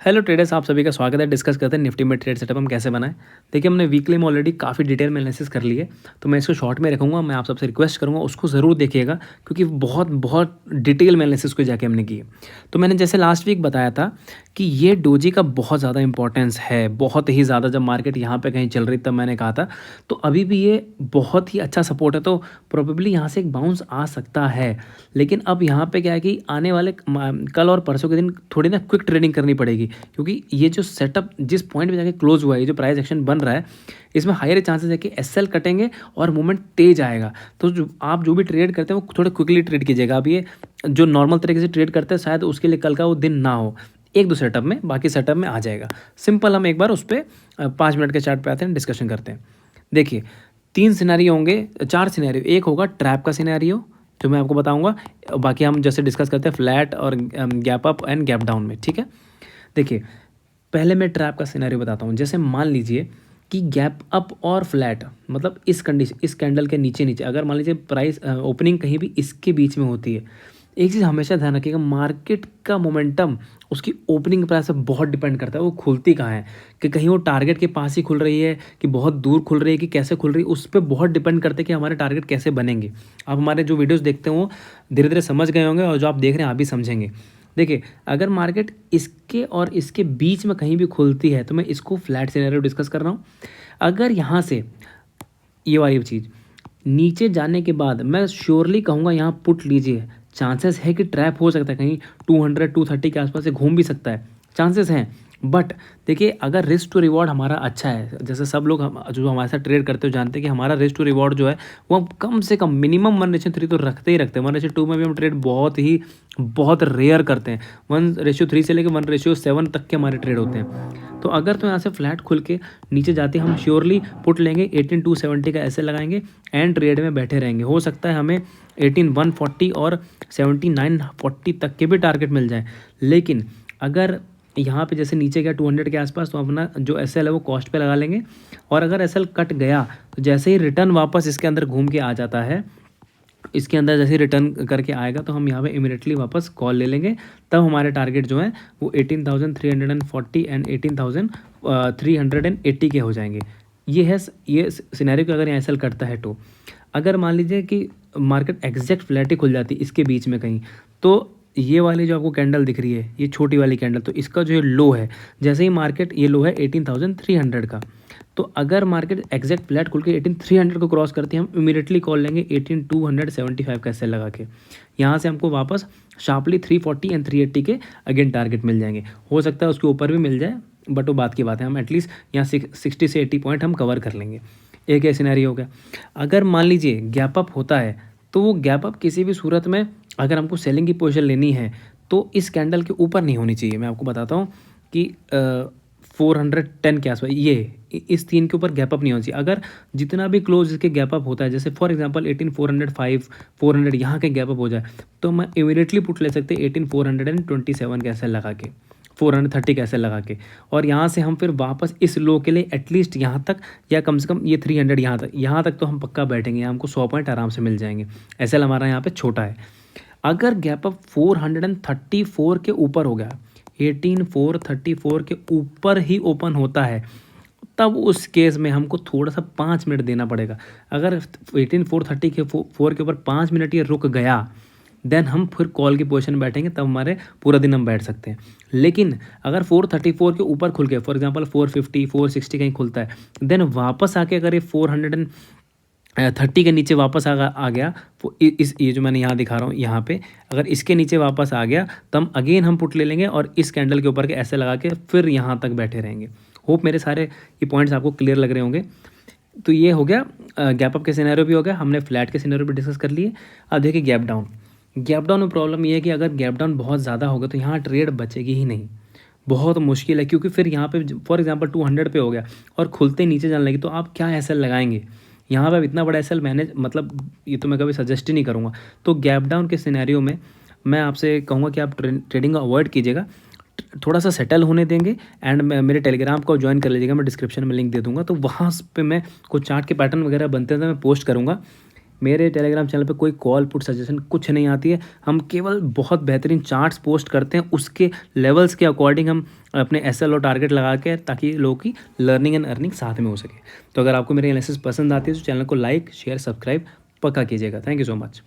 Hello traders, आप सभी का स्वागत है। डिस्कस करते हैं निफ्टी में ट्रेड सेटअप हम कैसे बनाएं। देखिए, हमने वीकली में ऑलरेडी काफ़ी डिटेल में एनालिसिस कर ली है, तो मैं इसको शॉर्ट में रखूंगा। मैं आप सबसे रिक्वेस्ट करूंगा उसको ज़रूर देखिएगा, क्योंकि बहुत बहुत डिटेल में एनालिसिस को जाके हमने की है। तो मैंने जैसे लास्ट वीक बताया था कि ये डोजी का बहुत ज़्यादा इंपॉर्टेंस है, बहुत ही ज़्यादा। जब मार्केट यहाँ पर कहीं चल रही तब मैंने कहा था, तो अभी भी ये बहुत ही अच्छा सपोर्ट है, तो प्रोबेबली यहाँ से एक बाउंस आ सकता है। लेकिन अब यहाँ पे क्या है कि आने वाले कल और परसों के दिन थोड़ी ना क्विक ट्रेडिंग करनी पड़ेगी, क्योंकि ये जो सेटअप जिस पॉइंट पे जाके क्लोज हुआ है, ये जो प्राइस एक्शन बन रहा है, इसमें हायर चांसेस है कि एसएल कटेंगे और मूवमेंट तेज आएगा। तो आप जो भी ट्रेड करते हैं वो थोड़े क्विकली ट्रेड कीजिएगा। अब ये जो नॉर्मल तरीके से ट्रेड करते हैं शायद उसके लिए कल का वो दिन ना हो, एक दो सेटअप में, बाकी सेटअप में आ जाएगा। सिंपल हम एक बार उस पर 5 मिनट के चार्ट पे आते हैं, डिस्कशन करते हैं। देखिए, 3 सिनेरियो होंगे, 4 सिनेरियो। एक होगा ट्रैप का सिनेरियो जो मैं आपको बताऊंगा, बाकी हम जैसे डिस्कस करते हैं फ्लैट और gap up and gap down में, ठीक है। देखिए, पहले मैं ट्रैप का सिनेरियो बताता हूँ। जैसे मान लीजिए कि गैप अप और फ्लैट, मतलब इस कंडीशन, इस कैंडल के नीचे नीचे अगर मान लीजिए प्राइस ओपनिंग कहीं भी इसके बीच में होती है, एक चीज़ हमेशा ध्यान रखिएगा, मार्केट का मोमेंटम उसकी ओपनिंग प्राइस से बहुत डिपेंड करता है। वो खुलती कहाँ है, कि कहीं वो टारगेट के पास ही खुल रही है, कि बहुत दूर खुल रही है, कि कैसे खुल रही है, उस पर बहुत डिपेंड करता है कि हमारे टारगेट कैसे बनेंगे। आप हमारे जो वीडियोस देखते हैं वो धीरे धीरे समझ गए होंगे, और जो आप देख रहे हैं आप भी समझेंगे। देखिए, अगर मार्केट इसके और इसके बीच में कहीं भी खुलती है तो मैं इसको फ्लैट सिनेरियो डिस्कस कर रहा हूँ। अगर यहाँ से ये वाली चीज़ नीचे जाने के बाद मैं श्योरली कहूँगा यहाँ पुट लीजिए। चांसेस है कि ट्रैप हो सकता है, कहीं 200 230 के आसपास से घूम भी सकता है, चांसेस हैं। बट देखिए, अगर रिस्क टू रिवॉर्ड हमारा अच्छा है, जैसे सब लोग हम जो हमारे साथ ट्रेड करते हो जानते हैं कि हमारा रिस्क टू रिवॉर्ड जो है वो हम कम से कम मिनिमम 1:3 तो रखते ही रखते हैं। 1:2 में भी हम ट्रेड बहुत रेयर करते हैं। 1:3 से लेकर 1:7 तक के हमारे ट्रेड होते हैं। तो अगर तो यहाँ से फ्लैट खुल के नीचे जाते हैं, हम श्योरली पुट लेंगे, 18,270 का ऐसे लगाएंगे एंड ट्रेड में बैठे रहेंगे। हो सकता है हमें 18,140 और 17,940 तक के भी टारगेट मिल जाए। लेकिन अगर यहाँ पे जैसे नीचे गया 200 के आसपास, तो अपना जो एसएल है वो कॉस्ट पे लगा लेंगे। और अगर एसएल कट गया तो जैसे ही रिटर्न वापस इसके अंदर घूम के आ जाता है, इसके अंदर जैसे रिटर्न करके आएगा, तो हम यहाँ पे इमीडिएटली वापस कॉल ले लेंगे। तब हमारे टारगेट जो है वो 18,340 एंड 18,380 के हो जाएंगे। ये सिनेरियो कि अगर यहाँ एसएल कटता है तो। अगर मान लीजिए कि मार्केट एग्जैक्ट फ्लैट ही खुल जाती है इसके बीच में कहीं, तो ये वाली जो आपको कैंडल दिख रही है, ये छोटी वाली कैंडल, तो इसका जो लो है, जैसे ही मार्केट, ये लो है 18,300 का, तो अगर मार्केट एग्जैक्ट फ्लैट खुल के 18,300 को क्रॉस करती है, हम इमीडिएटली कॉल लेंगे 18,275 का एसएल लगा के। यहाँ से हमको वापस शार्पली 340 एंड 380 के अगेन टारगेट मिल जाएंगे। हो सकता है उसके ऊपर भी मिल जाए, बट वो बात की बात है। हम एटलीस्ट यहाँ 60 से 80 पॉइंट हम कवर कर लेंगे। एक ये सिनेरियो हो गया। अगर मान लीजिए गैप अप होता है, तो वो गैप अप किसी भी सूरत में अगर हमको सेलिंग की पोजीशन लेनी है तो इस कैंडल के ऊपर नहीं होनी चाहिए। मैं आपको बताता हूँ कि 410 के आसपास, इस 3 के ऊपर गैप अप नहीं होना चाहिए। अगर जितना भी क्लोज इसके गैप अप होता है, जैसे फॉर एग्जांपल 18,405 400 यहाँ के गैप अप हो जाए, तो मैं इमीडिएटली पुट ले सकते 18,427 का ऐसे लगा के, 430 का ऐसे लगा के। और यहाँ से हम फिर वापस इस लो के लिए एटलीस्ट यहाँ तक, या कम से कम ये 300 यहाँ तक तो हम पक्का बैठेंगे। यहाँ हमको 100 पॉइंट आराम से मिल जाएंगे। ऐसे हमारा यहाँ पे छोटा है। अगर गैप अप 434 के ऊपर हो गया, 18,434 के ऊपर ही ओपन होता है, तब उस केस में हमको थोड़ा सा 5 मिनट देना पड़ेगा। अगर 18,430 के 4 के ऊपर 5 मिनट ये रुक गया, देन हम फिर कॉल की पोजीशन बैठेंगे, तब हमारे पूरा दिन हम बैठ सकते हैं। लेकिन अगर 434 के ऊपर खुल के, फॉर एग्जांपल 450 460 कहीं खुलता है, देन वापस आके अगर ये 430 के नीचे वापस आ गया, ये जो मैंने यहाँ दिखा रहा हूँ, यहाँ पे अगर इसके नीचे वापस आ गया, तब अगेन हम पुट ले लेंगे और इस कैंडल के ऊपर के ऐसे लगा के फिर यहाँ तक बैठे रहेंगे। होप मेरे सारे ये पॉइंट्स आपको क्लियर लग रहे होंगे। तो ये हो गया गैप अप के सिनेरियो भी हो गया, हमने फ्लैट के सिनेरियो भी डिस्कस कर लिए। अब देखिए गैप डाउन। गैप डाउन में प्रॉब्लम ये है कि अगर गैप डाउन बहुत ज़्यादा होगा तो यहाँ ट्रेड बचेगी ही नहीं, बहुत मुश्किल है। क्योंकि फिर यहाँ पे फॉर एग्जांपल 200 पे हो गया और खुलते नीचे जाने लगी, तो आप क्या एसएल लगाएंगे यहाँ पे? अब इतना बड़ा एसएल मैनेज, मतलब ये तो मैं कभी सजेस्ट ही नहीं करूँगा। तो गैप डाउन के सिनेरियो में मैं आपसे कहूँगा कि आप ट्रेडिंग अवॉइड कीजिएगा, थोड़ा सा सेटल होने देंगे। एंड मेरे टेलीग्राम को ज्वाइन कर लीजिएगा, मैं डिस्क्रिप्शन में लिंक दे दूँगा। तो वहाँ पे मैं कुछ चार्ट के पैटर्न वगैरह बनते हैं तो मैं पोस्ट करूँगा। मेरे टेलीग्राम चैनल पे कोई कॉल पुट सजेशन कुछ नहीं आती है, हम केवल बहुत बेहतरीन चार्ट्स पोस्ट करते हैं, उसके लेवल्स के अकॉर्डिंग हम अपने एसएल और टारगेट लगा के, ताकि लोगों की लर्निंग एंड अर्निंग साथ में हो सके। तो अगर आपको मेरे एनालिसिस पसंद आती है तो चैनल को लाइक शेयर सब्सक्राइब पक्का कीजिएगा। Thank you so much.